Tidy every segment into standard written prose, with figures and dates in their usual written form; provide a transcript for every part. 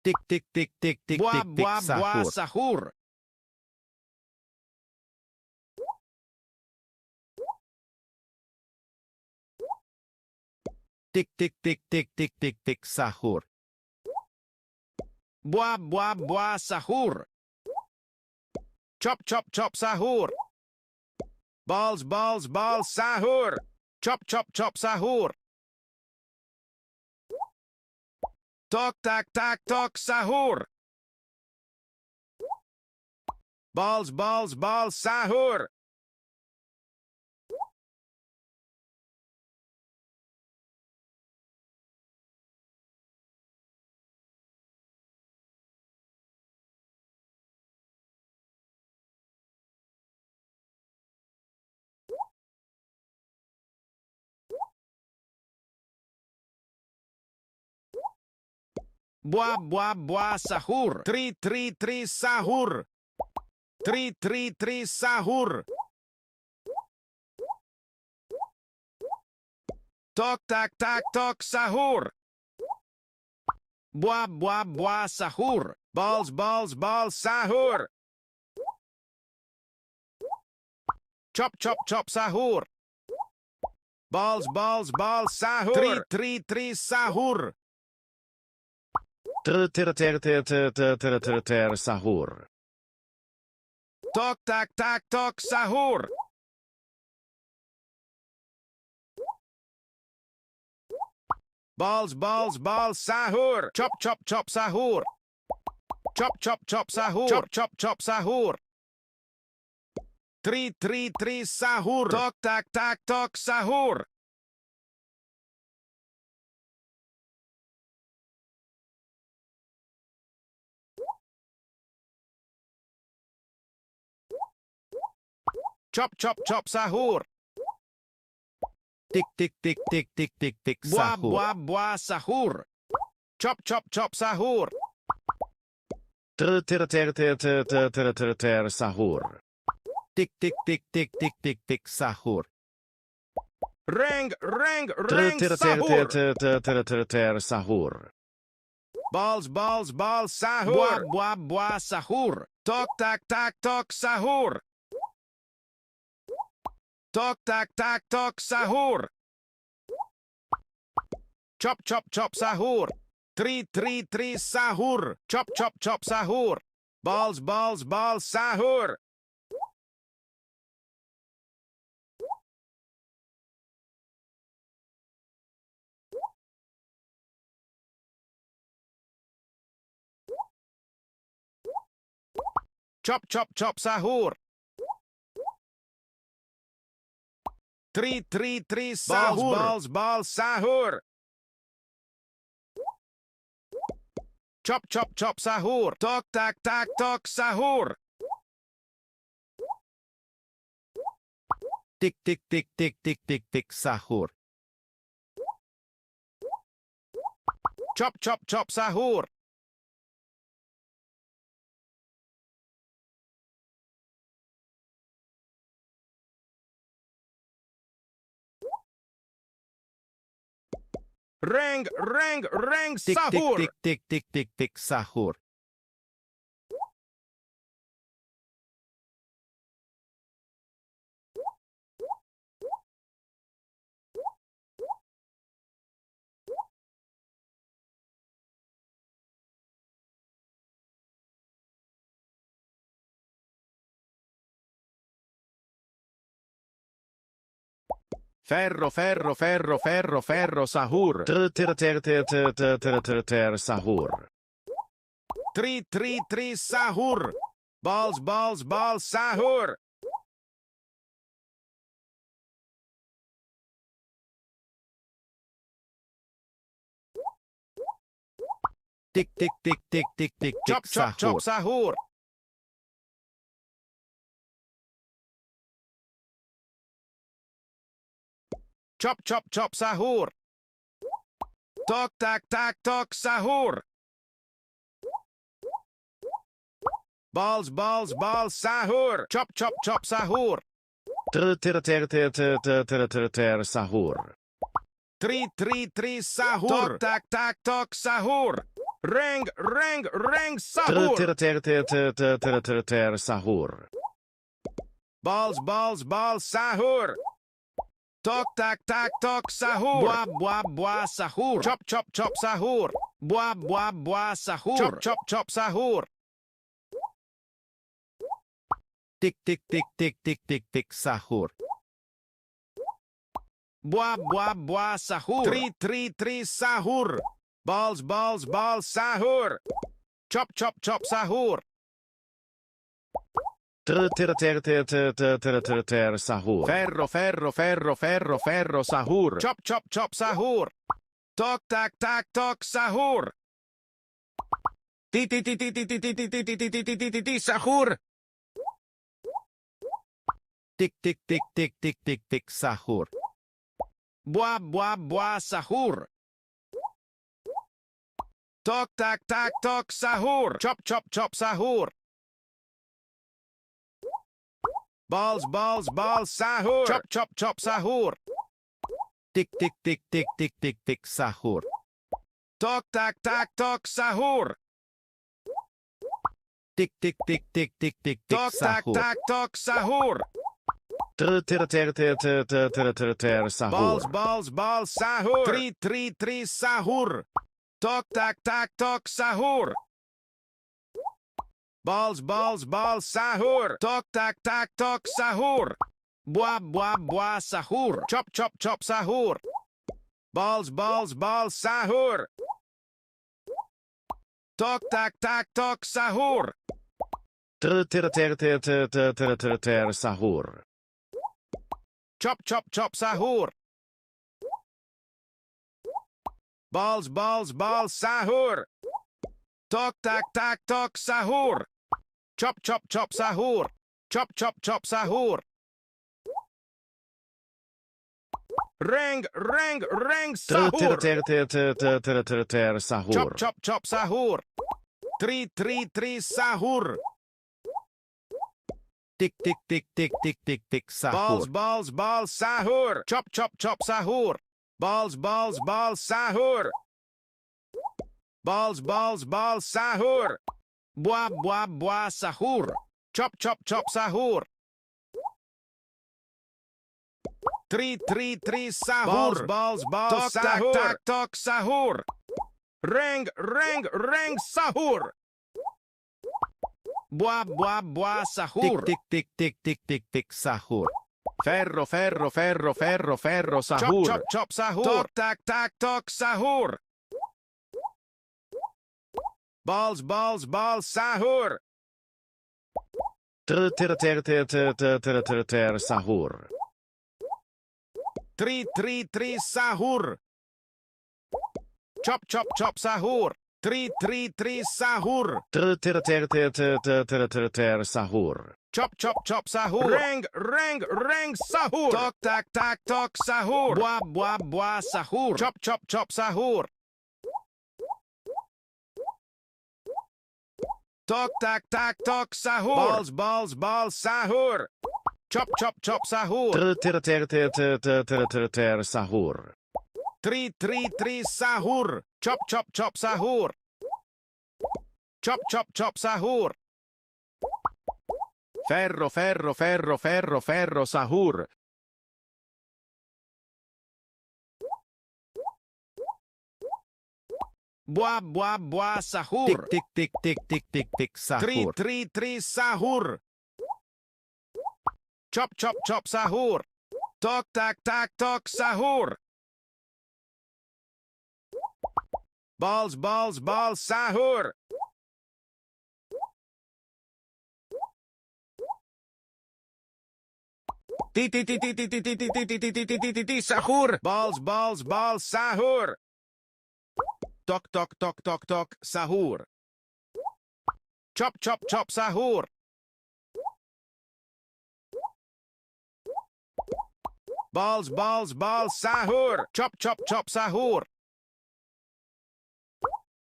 Tik tik tik tik tik Buah, tik tik buah, buah, sahur. sahur. Tik tik tik tik tik tik tik sahur. Buah, buah, buah, sahur. Chop, chop, chop, sahur. Balls, balls, balls, sahur. Chop, chop, chop, sahur. Tok, tak, tak, tok, sahur. Balls, balls, balls, sahur. Buah, buah, buah, sahur. Tri, tri, tri, sahur. Tri, tri, tri, sahur. Tok, tak, tak, tok, sahur. Buah, buah, buah, sahur. Balls, balls, balls, sahur. Chop, chop, chop, sahur. Balls, balls, balls, sahur. Tri, tri, tri, sahur. Ter sahur. Tok, tak, tak, tok, sahur. Balls, balls, balls, sahur. Chop, chop, chop, sahur. Chop, chop, chop, sahur. Chop, chop, chop, sahur. Tri, tri, tri, sahur. Tok, tak, tak, tok, sahur. Chop, chop, chop, sahur. Tik tik tik tik tik tik tik Buah, sahur. buah, buah, sahur. Chop, chop, chop, sahur. Ter sahur. Tik tik tik tik tik tik tik sahur. Rang, rang, rang, sahur. Ter sahur. Balls, balls, balls, sahur. Buah, buah, buah, sahur. Tok, tak, tak, tok, sahur. Tok, tak, tak, tok, sahur. Chop, chop, chop, sahur. Tri, tri, tri, sahur. Chop, chop, chop, sahur. Balls, balls, balls, sahur. Chop, chop, chop, sahur. Tri, tri, tri, sahur. Balls, balls, balls, sahur. Chop, chop, chop, sahur. Tok, tak, tak, tok, sahur. Tik tik tik tik tik tik tik sahur. Chop, chop, chop, sahur. Rang, rang, rang, Tik tik sahur. tik tik tik tik tik sahur. Ferro, ferro, ferro, ferro, ferro, sahur. Ter sahur. Tri, tri, tri, sahur. Balls, balls, balls, sahur. Tik tik tik tik tik tik Chop, tik chop, chop, sahur. sahur. Chop, chop, chop, sahur. Tok, tak, tak, tok, sahur. Balls, balls, balls, sahur. Chop, chop, chop, sahur. Ter sahur. Tri, tri, tri, sahur. Tok, tak, tak, tok, sahur. Ring, sahur. Sahur. Balls, sahur. Tok, tak, sahur. Bua, sahur. Chop, sahur. Bua, sahur. Chop, sahur. Tik, sahur. Bua, sahur. Tri, sahur. Balls, sahur. Chop, sahur. Sahur. Ferro, sahur. Chop, sahur. Tok, tak, sahur. Ti, sahur. Tik, sahur. Bua, sahur. Tok, tak, sahur. Chop, sahur. Balls, sahur. Chop, sahur. Tik, sahur. Tok, tak, sahur. Tik, Tok, sahur. tak, sahur. Sahur. Balls, sahur. Tri, sahur. Tok, tak, sahur. Balls, sahur. Tok, tak, sahur. Bua, sahur. Chop, sahur. Balls, sahur. Tok, tak, sahur. Sahur. Chop, sahur. Balls, sahur. Tok, tak, sahur. Chop, sahur. Chop, sahur. Ring, sahur. Sahur. Chop, sahur. Tri, sahur. Tik, sahur. Balls, sahur. Chop, sahur. Balls, sahur. Balls, sahur. Bua, sahur. Chop, sahur. Tri, sahur. Balls, sahur. Tok, sahur. Ring, sahur. Bua, sahur. Tik, sahur. Ferro, Sahur. Chop, sahur. Tok, sahur. Balls, sahur. Sahur. Tri, sahur. Chop, sahur. Tri, sahur. Sahur. Chop, sahur. Ring, sahur. Tok, sahur. Bua, sahur. Chop, sahur. Tok, tak, sahur. Balls, sahur. Chop, sahur. Sahur. Tri, sahur. Chop, sahur. Chop, sahur. Ferro, sahur. Bua, sahur. Tik, sahur. Tri, sahur. Chop, sahur. Tok, tak, sahur. Balls, sahur. Sahur. Balls, sahur. Tok, sahur. Chop, sahur. Balls, sahur. Chop, sahur.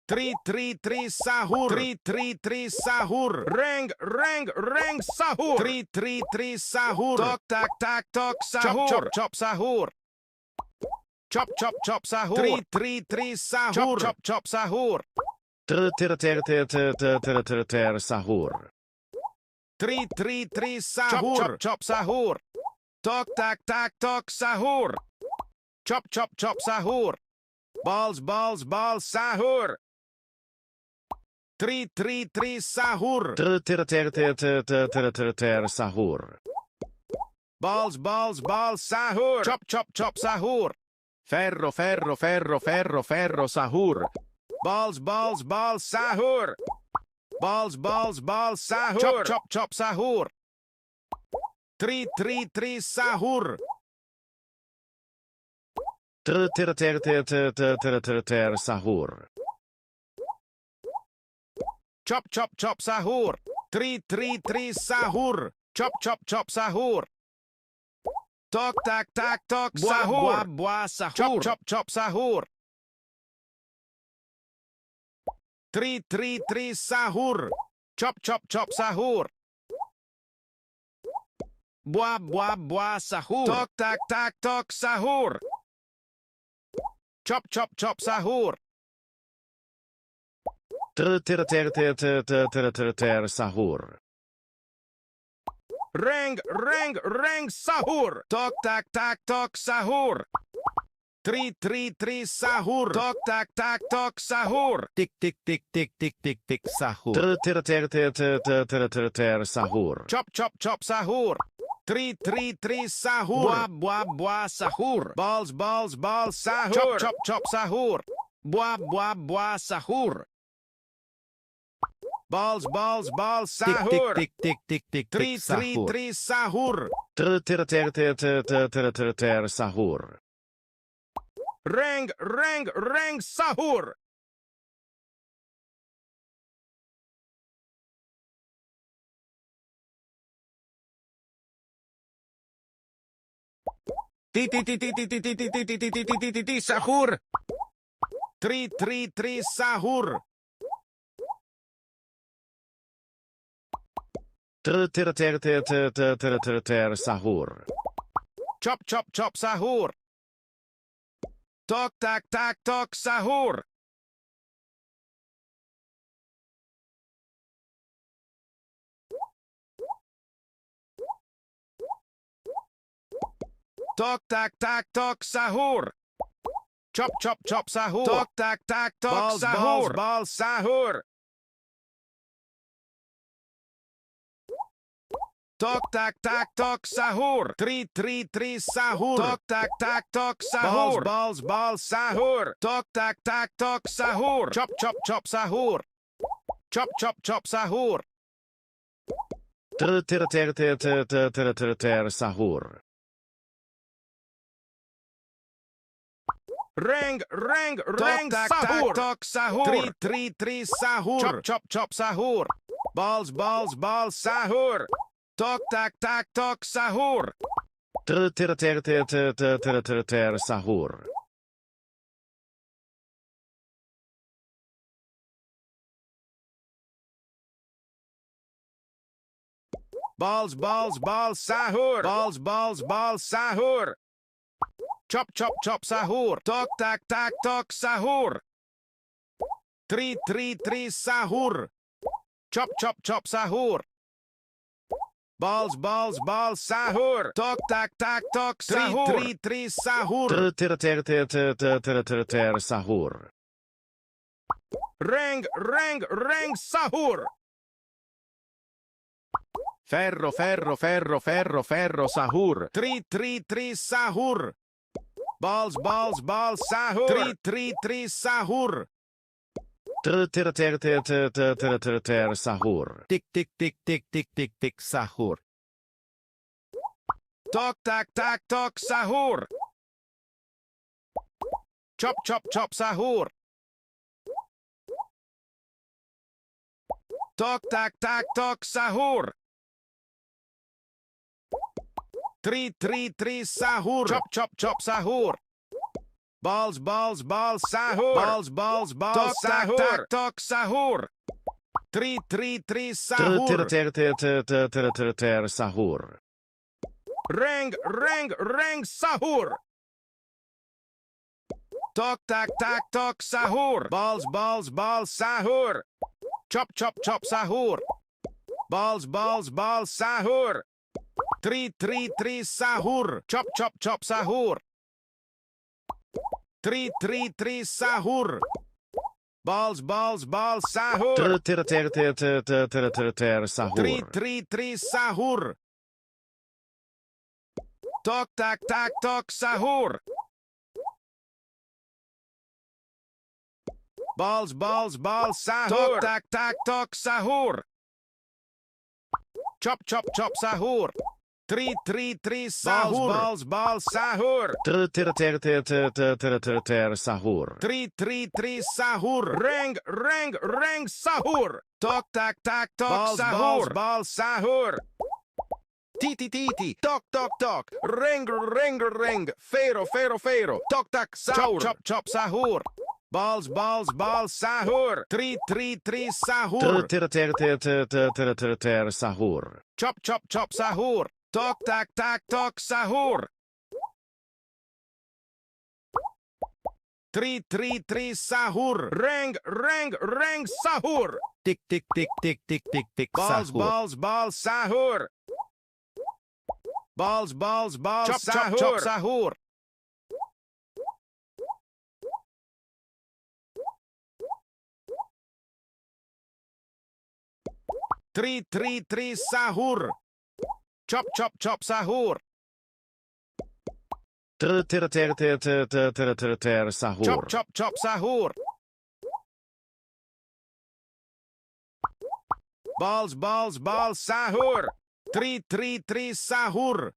Tri, sahur. Tri, sahur. Ring, sahur. Tri, sahur. Tok, tak, sahur. Chop, sahur. Chop, sahur. Tri, sahur. Chop, sahur. Sahur. Tri sahur. Chop chop sahur. Tok tak tok sahur. Chop chop sahur. Balls sahur. Tri sahur. Sahur. Balls sahur. Chop sahur. Ferro sahur. Balls sahur. Balls sahur. Chop sahur. Tri sahur. Sahur. Chop sahur. Tri sahur. Chop sahur. Tok tak tok sahur. Buah sahur. Chop sahur. Tri sahur. Chop sahur. Buah sahur. Tok tak tok sahur. Chop sahur. Sahur. Reng sahur. Tok tak tok sahur. Tri sahur. Tok tak tok sahur. Tik sahur. Sahur. Chop sahur. Tri sahur. Buah sahur. Balls sahur. Chop sahur. Buah sahur. Balls sahur. Tri sahur. Sahur. Reng sahur. Sahur. Tri sahur. Sahur. Chop sahur. Tok tak tok sahur. Tok tak tok sahur. Chop sahur. Tok tak tok sahur. Balls sahur. Tok tak tok sahur. Tri sahur. Tok tak tok sahur. Balls sahur. Tok tak tok sahur. Chop sahur. Chop sahur. Sahur. Reng sahur. Tok sahur. Tri sahur. Chop sahur. Balls sahur. Tok tak tok sahur. Sahur. Balls sahur. Balls sahur. Chop sahur. Tok tak tok sahur. Tri sahur. Chop sahur. Balls sahur. Tok tak tok sahur. Tri sahur. Sahur. Reng sahur. Ferro sahur. Tri sahur. Balls sahur. Tri sahur. Sahur. Tik sahur. Tok tak tok sahur. Chop sahur. Tok tak tok sahur. Tri sahur. Chop sahur. Balls sahur. Balls sahur. Tok sahur. Tri sahur. Sahur. Reng sahur. Tok tak tak tok sahur. Balls balls balls sahur. Chop chop chop sahur. Balls balls balls sahur. Tri sahur. Chop chop chop sahur. Tri sahur. Balls balls balls sahur. Sahur. Tri sahur. Tok tak tak tok sahur. Balls balls balls sahur. Tok tak tak tok sahur. Chop chop chop sahur. Tri sahur. Balls balls sahur. Sahur. Tri sahur. Reng sahur. Tok tak tak tok sahur. Balls sahur. Titi tok tok. Reng. Fero. Tok tak sahur. Chop chop sahur. Balls sahur. Tri sahur. Sahur. Chop chop sahur. Tok tak tok sahur. Tri sahur. Reng sahur. Tik. Balls Sahur. balls sahur. Balls sahur. Chop sahur. Tri sahur. Chop chop sahur. Sahur. Chop sahur. Balls sahur. Tri sahur.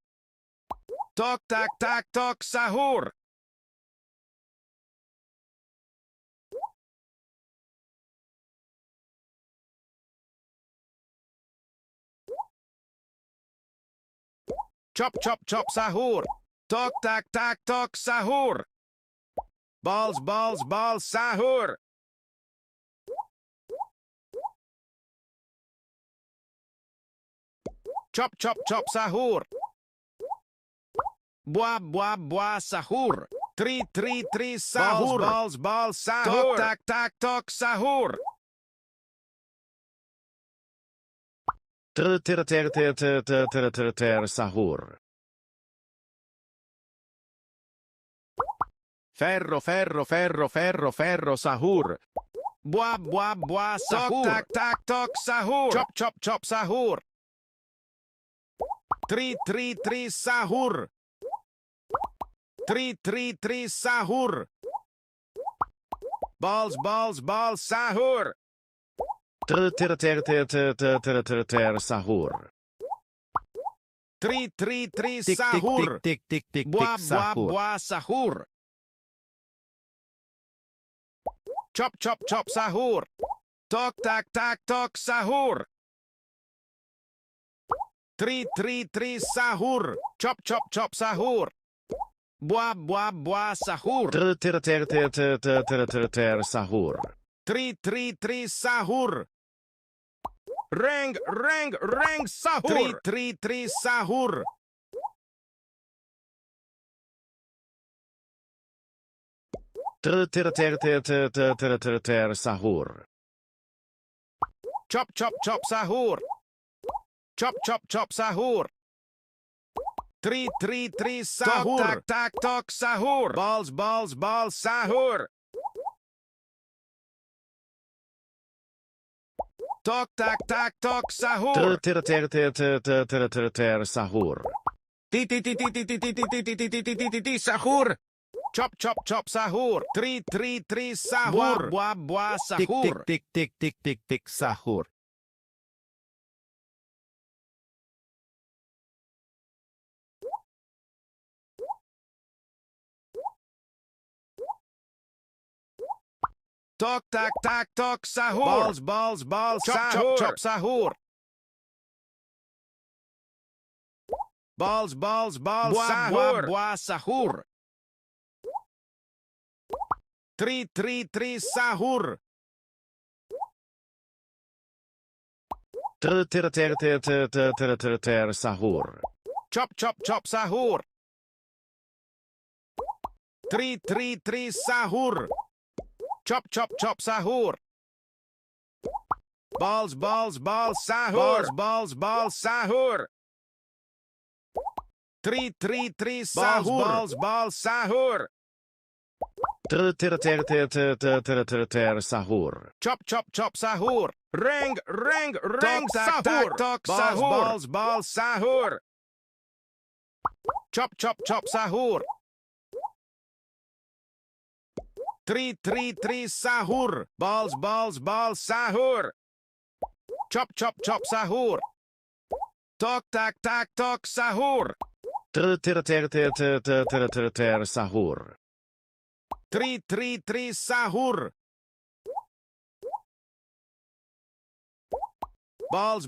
Tok tak tok sahur. Chop chop sahur. Tok tak tok sahur. Balls sahur. Chop chop sahur. Buah sahur. Tri sahur. Balls sahur. Tok tak tok sahur. Sahur. Ferro sahur. Buah sahur. Tok tak tok sahur. Chop chop sahur. Tri sahur. Tri sahur. Balls sahur. Sahur. Tri sahur. Tik. Sahur. Buah sahur. Chop chop sahur. Tok tak tok sahur. Tri sahur. Chop chop sahur. Buah sahur. Sahur. Tri sahur. Reng sahur. Tri sahur. Sahur. Chop chop sahur. Chop chop sahur. Tri sahur. Tak tok sahur. Balls sahur. Tok tak tok sahur. Sahur. Ti sahur. Chop chop sahur. Tri sahur. Buah sahur. Tik. Sahur. Tok tak tok sahur. Balls sahur. Chop sahur. Balls sahur. Buah sahur. Tri sahur. Sahur. Chop chop sahur. 3 sahur. Chop chop chop sahur. Balls sahur. Balls sahur. 3 sahur. Balls sahur. Sahur. Chop chop chop sahur. Ring sahur. Talk sahur. Balls sahur. Chop chop chop sahur. 3 sahur. Balls sahur. Chop chop chop sahur. Talk sahur. Sahur. 3 sahur. Balls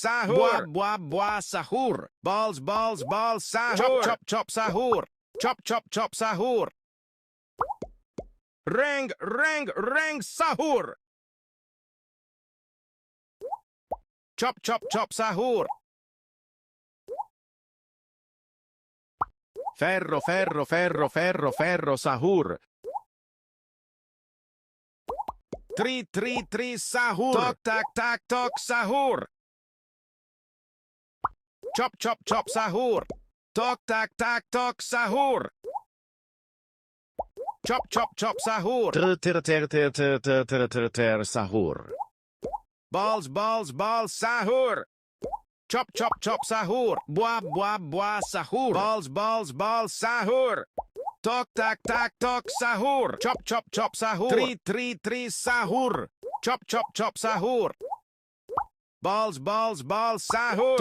sahur. Bua sahur. Balls sahur. Chop chop sahur. Chop chop chop sahur. Ring sahur. Chop chop chop sahur. Ferro sahur. 3 sahur. Talk sahur. Chop chop chop sahur. Talk sahur. Chop chop chop sahur. Sahur. Balls sahur. Chop chop chop sahur. Bua sahur. Balls sahur. Talk sahur. Chop chop chop sahur. 3 sahur. Chop chop chop sahur. Balls sahur.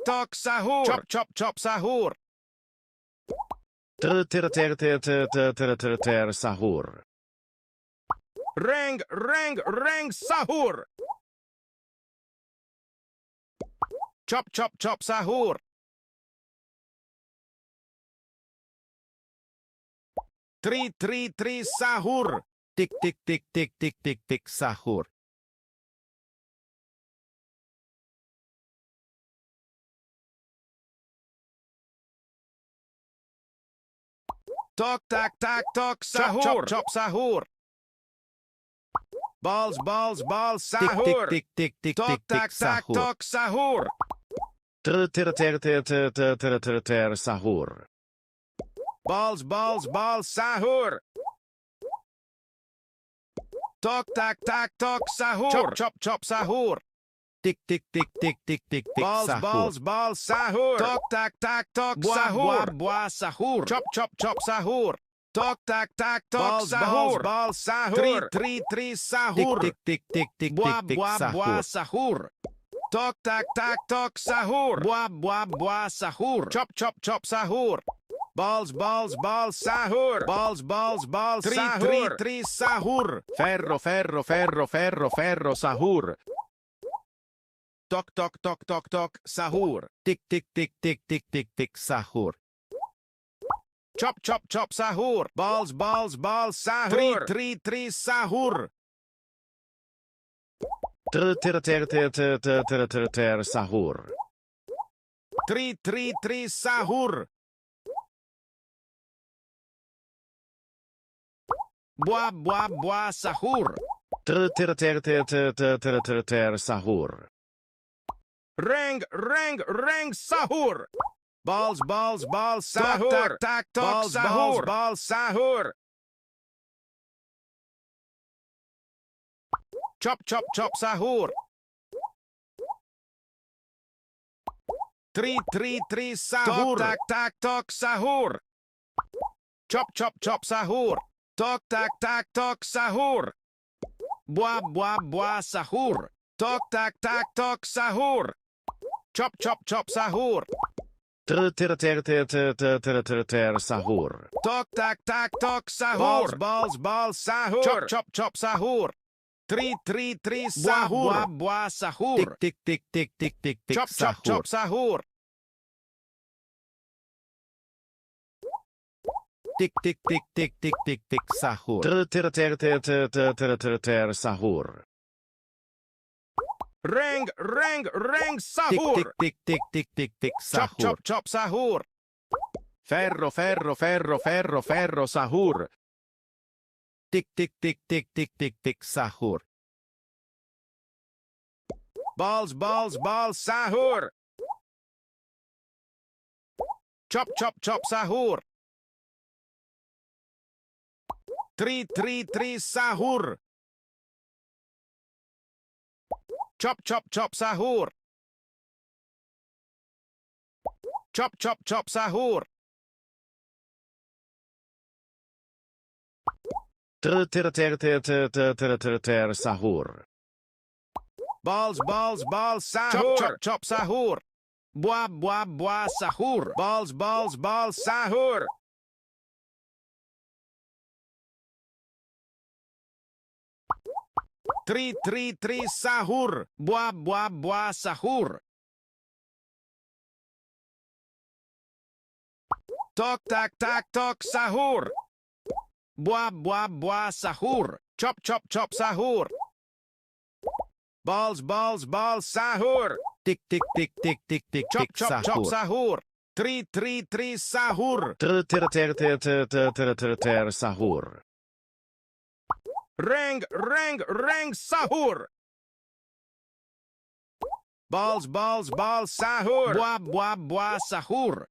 Talk sahur. Chop chop chop sahur. Sahur. Ring sahur. Chop chop chop sahur. 3 sahur. Tik sahur. Talk sahur. Chop sahur. Balls sahur. Tik sahur. Talk sahur. Sahur. Balls sahur. Talk sahur. Chop chop sahur. Tik Balls sahur. Talk sahur. Bua sahur. Chop chop chop sahur. Talk sahur. Balls sahur. 3 sahur. Bua sahur. Talk sahur. Bua sahur. Chop chop chop sahur. Balls sahur. Balls sahur. 3 sahur. Ferro sahur. Tok sahur. Tik sahur. Chop chop chop sahur. Balls sahur. 3 sahur. Sahur. 3 sahur. Bua sahur. Sahur. Ring sahur. Balls sahur. Talk sahur. Balls sahur. Chop chop chop sahur. 3 sahur. Talk sahur. Chop chop chop sahur. Talk sahur. Bua sahur. Talk sahur. Chop chop chop sahur. Sahur. Talk sahur. Balls sahur. Chop chop chop sahur. 3 sahur. Bua sahur. Tik Chop chop chop sahur. Tik sahur. Sahur. Ring sahur. Tik Chop sahur. chop chop sahur. Ferro, ferro, ferro, ferro, ferro, sahur. Tik, tik, tik, tik, tik, tik, tik, sahur. Balls, balls, balls, sahur. Chop, chop, chop, sahur. Tri, tri, tri, sahur. Chop, chop, chop, sahur. Chop, chop, chop, sahur. Ter, sahur. Balls, balls, balls, sahur. Chop, chop, chop, sahur. Bois, bois, bois, sahur. Balls, balls, balls, sahur. Tri, tri, tri, sahur. Bois, bois, bois, sahur. Tok, tak, tak, tok, sahur. Bois, bois, bois, sahur. Chop, chop, chop, sahur. Balls, balls, balls, sahur. Tik, tik, tik, tik, tik, tik, Chop, tik, chop, chop, sahur. sahur. Tri, tri, tri, sahur. Ter, sahur. Reng, reng, reng, sahur. Balls, balls, balls, sahur. Bois, bois, bois, sahur.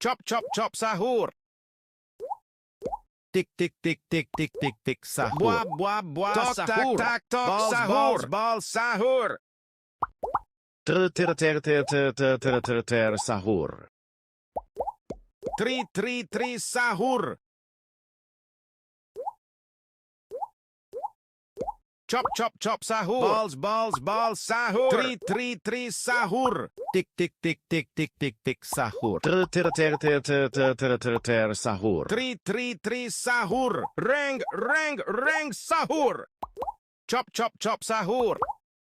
Chop, chop, chop, sahur. Tik, tik, tik, tik, tik, tik, tik, sahur. Bois, bois, bois, Tok, tak, sahur. tak, tok, balls, sahur. balls, balls, sahur. Ter, sahur. Tri, tri, tri, sahur. Chop, chop, chop, sahur. Balls, balls, balls, sahur. Tri, tri, tri, sahur. Tik, tik, tik, tik, tik, tik, tik, sahur. Ter, sahur. Tri, tri, tri, sahur. Reng, reng, reng, sahur. Chop, chop, chop, sahur.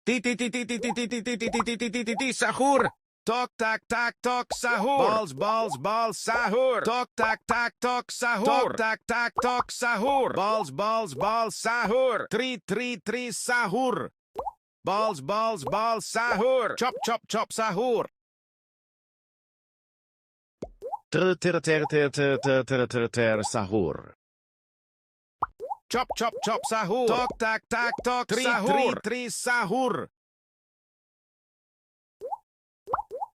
Ti, ti, ti, ti, ti, ti, ti, ti, ti, ti, ti, ti, ti, ti, ti, sahur. Tok, tak, tak, tok, sahur. Balls, balls, balls, sahur. Tok, tak, tak, tok, sahur. Tok, tak, tak, tok, sahur. Balls, balls, balls, sahur. Tri, tri, tri, sahur. Balls, balls, balls, sahur. Chop, chop, chop, sahur. Ter, sahur. Chop, chop, chop, sahur. Tok, tak, tak, tok, sahur. Tri, tri, sahur.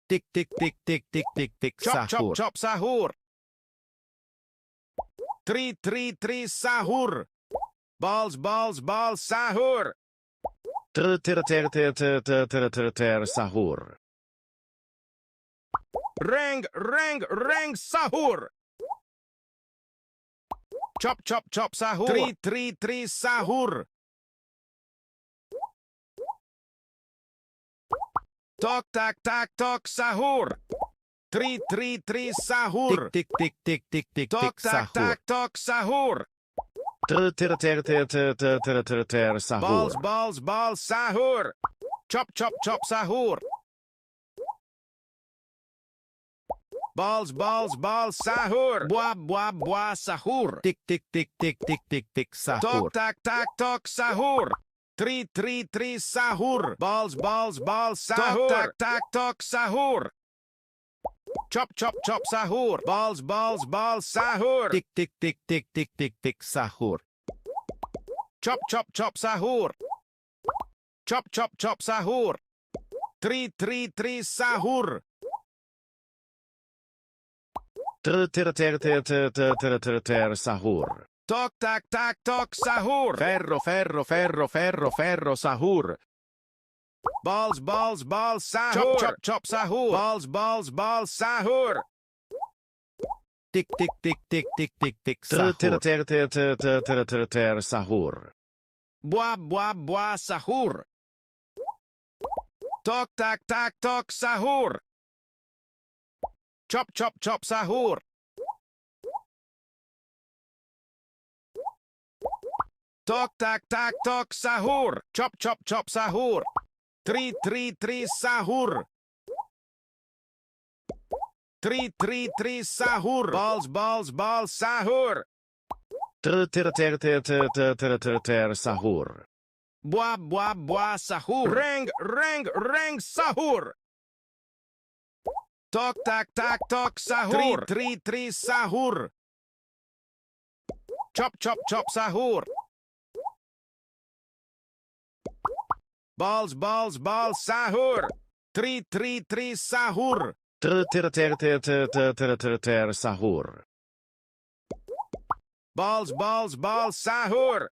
Tik, tik, tik, tik, tik, tik, tik, Chop, chop, sahur. chop, sahur. Tri, tri, tri, sahur. Balls, balls, balls, sahur. Ter, sahur. Reng, reng, reng, sahur. Chop, chop, chop, sahur. Tri, tri, tri, sahur. Tok, tak, tak, tok, sahur. Tri, tri, tri, sahur. Tik, tik, tik, tik, tik, tik, Tok, tik, tak, sahur. tak, tok, sahur. Ter, sahur. Balls, balls, balls, sahur. Chop, chop, chop, sahur. Balls, balls, balls, sahur. Bois, bois, bois, sahur. Tik, tik, tik, tik, tik, tik, tik, sahur. Tok, tak, tak, tok, sahur. Tri, tri, tri, sahur. Balls, balls, balls, sahur. Tok, tak, tak, tok, sahur. Chop, chop, chop, sahur. Balls, balls, balls, sahur. Tik, tik, tik, tik, tik, tik, tik, sahur. Chop, chop, chop, sahur. Chop, chop, chop, sahur. Tri, tri, tri, sahur. Ter, sahur. Tok, tak, tak, tok, sahur. Ferro, ferro, ferro, ferro, ferro, sahur. Balls, balls, balls, sahur. Chop, chop, chop, sahur. Balls, balls, balls, sahur. Tik, tik, tik, tik, tik, tik, tik, sahur. Ter, sahur. Bois, bois, bois, sahur. Tok, tak, tak, tok, sahur. Chop, chop, chop, sahur. Tok, tak, tak, tok, sahur. Chop, chop, chop, sahur. Tri, tri, tri, sahur. Tri, tri, tri, sahur. Balls, balls, balls, sahur. Ter, sahur. Bois, bois, bois, sahur. Reng, reng, reng, sahur. Tok tak tak tok sahur. 3 sahur. Chop chop chop sahur. Balls sahur. 3 sahur. Sahur. Balls sahur.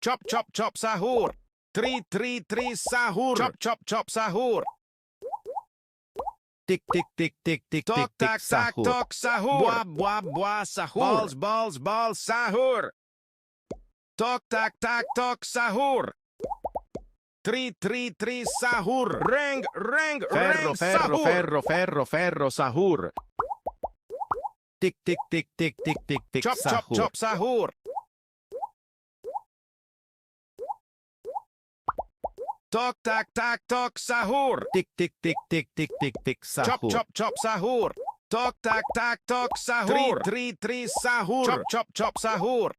Chop chop chop sahur. 3 sahur. Chop chop chop sahur. Tik tik tik tik tik Tok tik tik tak tak sahur. tok sahur. Bua sahur. Balls sahur. Tok tak tak tok sahur. 3 sahur. Reng Ferro sahur. ferro sahur. Tik tik tik tik tik tik tik Chop chop sahur. chop sahur. Tok tak tak tok sahur. Tik tik tik tik tik tik tik Chop sahur. chop chop sahur. Tok tak tak tok sahur. 3 sahur. Chop chop chop sahur.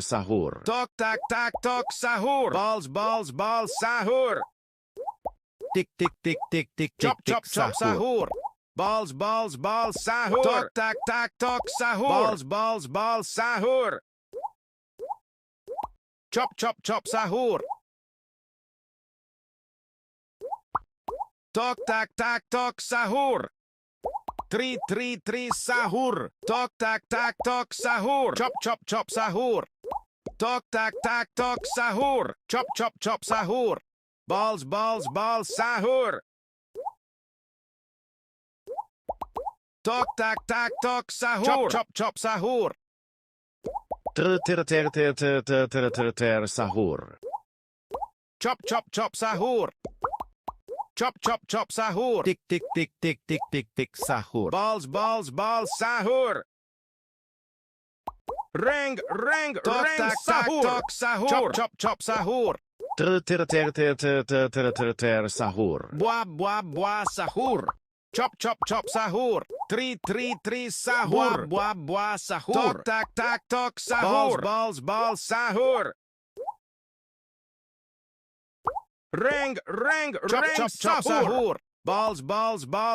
Sahur. Tok tak tak tok sahur. Balls sahur. Tik tik tik tik tik Chop tik chop tik chop sahur. sahur. Balls sahur. Tok tak tak tok sahur. Balls sahur. Chop chop chop sahur. Tok tak tak tok sahur. 3 sahur. Tok tak tak tok sahur. Chop chop chop sahur. Tok tak tak tok sahur. Chop chop chop sahur. Balls sahur. Tok tak tak tok sahur. Chop chop sahur. Sahur. Chop chop chop sahur. Chop chop chop sahur. Tik tik tik tik tik tik tik sahur. Balls sahur. Reng Tok tak tak sahur. tok Chop chop chop sahur. Sahur. Bua sahur. Chop chop chop sahur. 3 sahur. Bua sahur. Tok tak tak tok sahur. Balls sahur. Reng chop chop sahur. Balls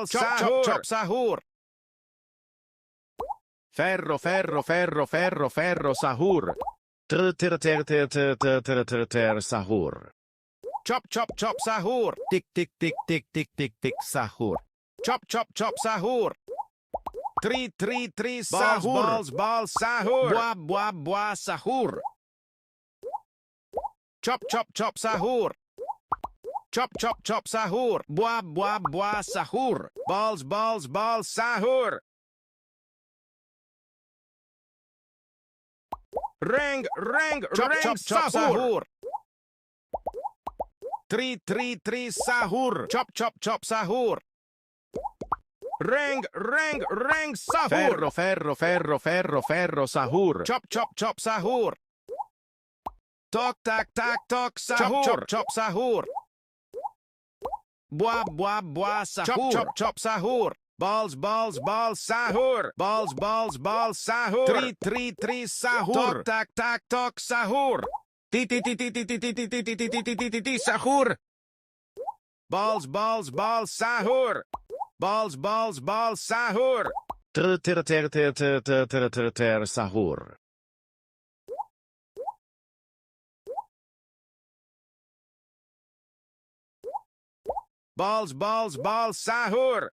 sahur. Chop sahur. Ferro sahur. Sahur. Chop chop chop sahur. Tik tik tik tik tik tik tik sahur. Chop chop chop sahur. 3 sahur. Balls sahur. Bua sahur. Chop chop chop sahur. Chop chop chop sahur. Bua sahur. Balls sahur. Reng chop chop sahur. 3 sahur. Chop chop chop sahur. Reng sahur. Ferro sahur. Chop chop chop sahur. Tok tak tak tok sahur. Chop chop sahur. Bua sahur. Chop chop sahur. Balls sahur. Balls sahur. 3 sahur. Tok tak tak tok sahur. Sahur. Balls sahur. Balls sahur. Sahur. Balls sahur.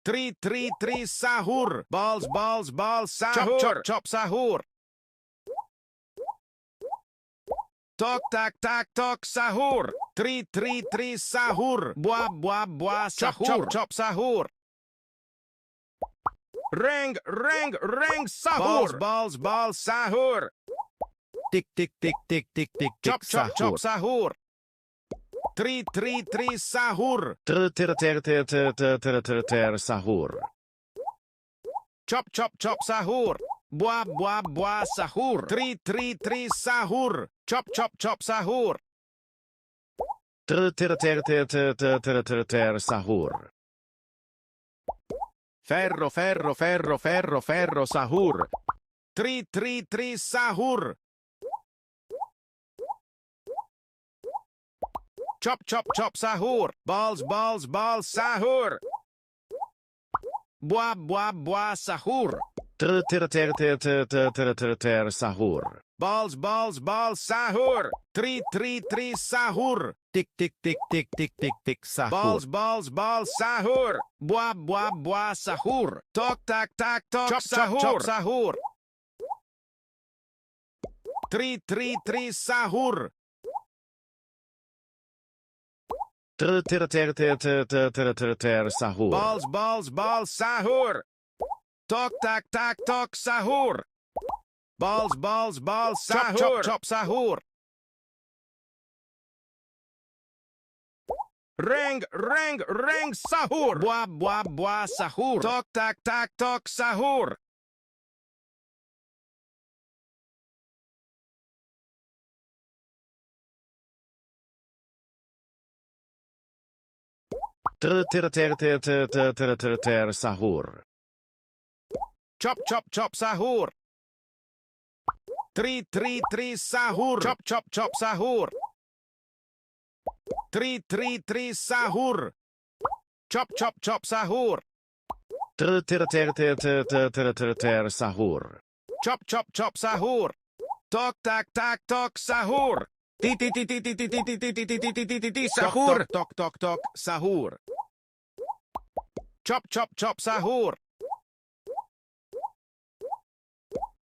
3 sahur. Balls sahur. Chop chop sahur. Tok tak tak tok sahur. 3 sahur. Bua Chop sahur. chop sahur. Reng sahur. Balls sahur. Tik tik tik tik tik tik tik Chop chop chop sahur. 3 sahur. Sahur. Chop chop chop sahur. Bua sahur. 3 sahur. Chop chop chop sahur. Sahur. Ferro sahur. 3 sahur. Chop, chop, chop, sahur. Balls, balls, balls, sahur. Bois, bois, bois, sahur. Sahur. Balls, balls, balls, sahur. Tri, sahur. Tik tik tik tik tik tik tik sahur. Balls, balls, balls, sahur. Bois, bois, bois, sahur. Tok, tak, tak, tok, chop, sahur. Chop, sahur. Tri, sahur. Sahur. Balls, balls, balls, sahur. Tok, tak, tak, tok, sahur. Balls, balls, balls, sahur. Chop, chop, chop, sahur. Reng, reng, reng, sahur. Bois, bois, bois, sahur. Tok, tak, tak, tok, sahur. Sahur. Chop, chop, chop, sahur. Tri, sahur. Chop, chop, chop, sahur. Tri, sahur. Chop, chop, chop, sahur. Sahur. Chop, chop, chop, sahur. Tok, tak, tak, tok, sahur. Ti, ti, ti, ti, ti, ti, ti, ti, ti, ti, ti, ti, ti, ti, ti, sahur. Tok tok tok sahur. Chop, chop, chop, sahur.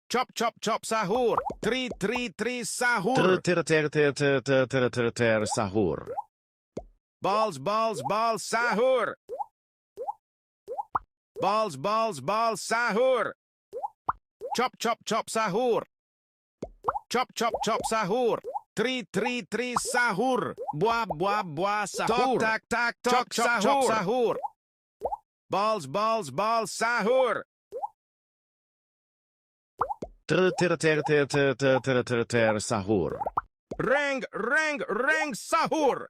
Chop, chop, chop, sahur. Tri, sahur. Sahur. Balls, balls, balls, sahur. Balls, balls, balls, sahur. Chop, chop, chop, sahur. Chop, chop, chop, sahur. Tri, sahur. Bois, bois, bois, sahur. Tok, tak, tak, tok, chop, chop, sahur. Balls, balls, balls, sahur. Sahur. Reng, reng, reng, sahur.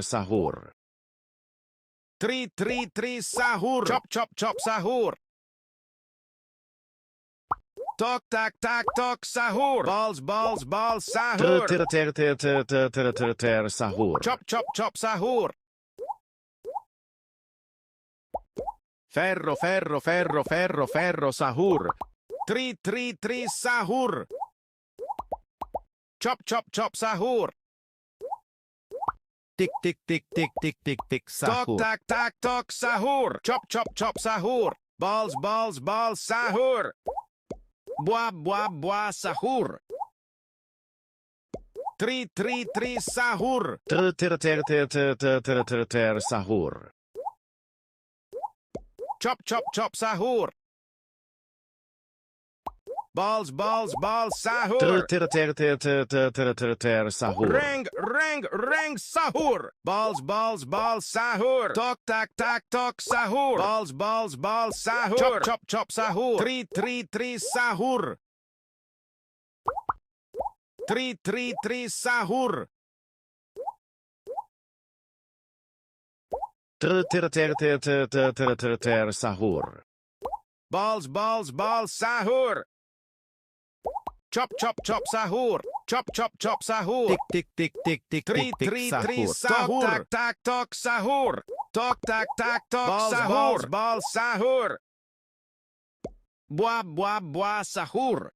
Sahur. Tri, sahur. Chop, chop, chop, sahur. Tok, tak, tak, tok, sahur. Balls, balls, balls, sahur. Sahur. Chop, chop, chop, sahur. Ferro, ferro, ferro, ferro, ferro, sahur. Tri, sahur. Chop, chop, chop, sahur. Tik tik tik tik tik tik tik Tok, sahur. tak, tak, tok, sahur. Chop, chop, chop, sahur. Balls, balls, balls, sahur. Bois, bois, bois, sahur. Tri, sahur. Sahur. Chop, chop, chop, sahur. Balls, balls, balls, sahur. Sahur. Reng, reng, reng, sahur. Balls, balls, balls, sahur. Tok, tak, tak, tok, sahur. Balls, balls, balls, sahur. Chop, chop, chop, sahur. Tri, sahur. Tri, sahur. Sahur. Balls, balls, balls, sahur. Chop, chop, chop, sahur. Chop, chop, chop, sahur. Tik tik tik tik tik Tri, tik tik sahur. sahur. Tok, tak, tak, tok, sahur. Tok, tak, tak, tok, sahur. Balls, balls, sahur. Bois, bois, bois, sahur.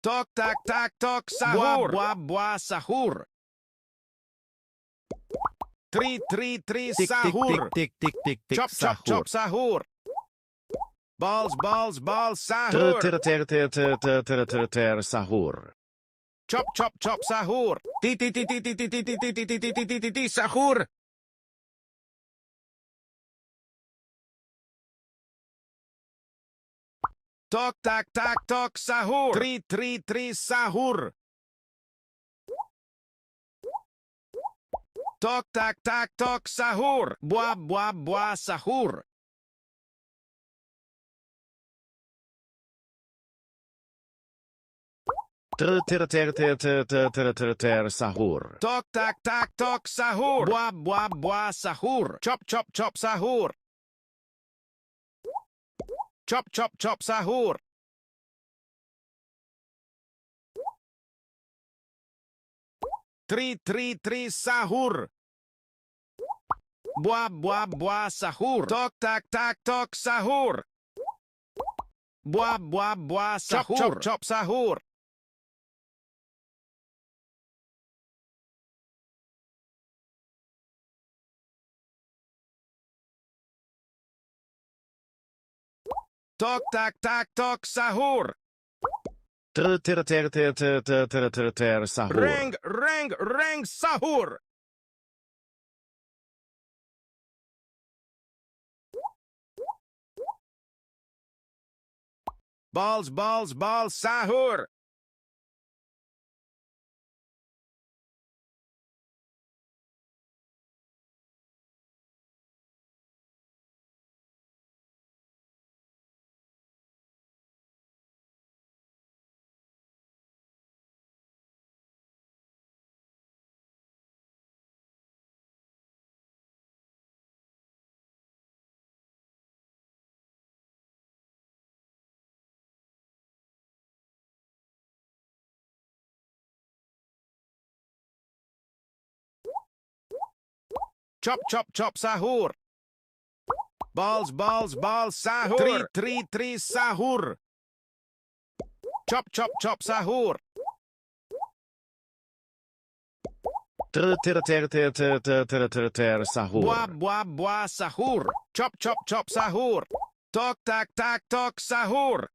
Tok, tak, tak, tok, sahur. Bois, bois, bois, sahur. Tri, Tik sahur. tik tik tik tik tik Chop, chop, sahur. chop, sahur. Balls, balls, balls, sahur. Sahur. Chop, chop, chop, sahur. Ti, sahur. Tok, tak, tak, tok, sahur. Tri, sahur. Tok, tak, tak, tok, sahur. Bois, bois, bois, sahur. Sahur. Tok, tak, tak, tok, sahur. Bois, bois, bois, sahur. Chop, chop, chop, sahur. Chop, chop, chop, sahur. Tri, sahur. Buah, sahur. Tok, tak, tok, sahur. Buah, sahur. Chop, chop, sahur. Tok, tak, tok, sahur. Sahur. Rang, sahur. Balls, sahur. Chop, chop, sahur. Balls, sahur. Tri, sahur. Chop, chop, sahur. Sahur. Buah, sahur. Chop, chop, sahur. Tok, tak, tok, sahur.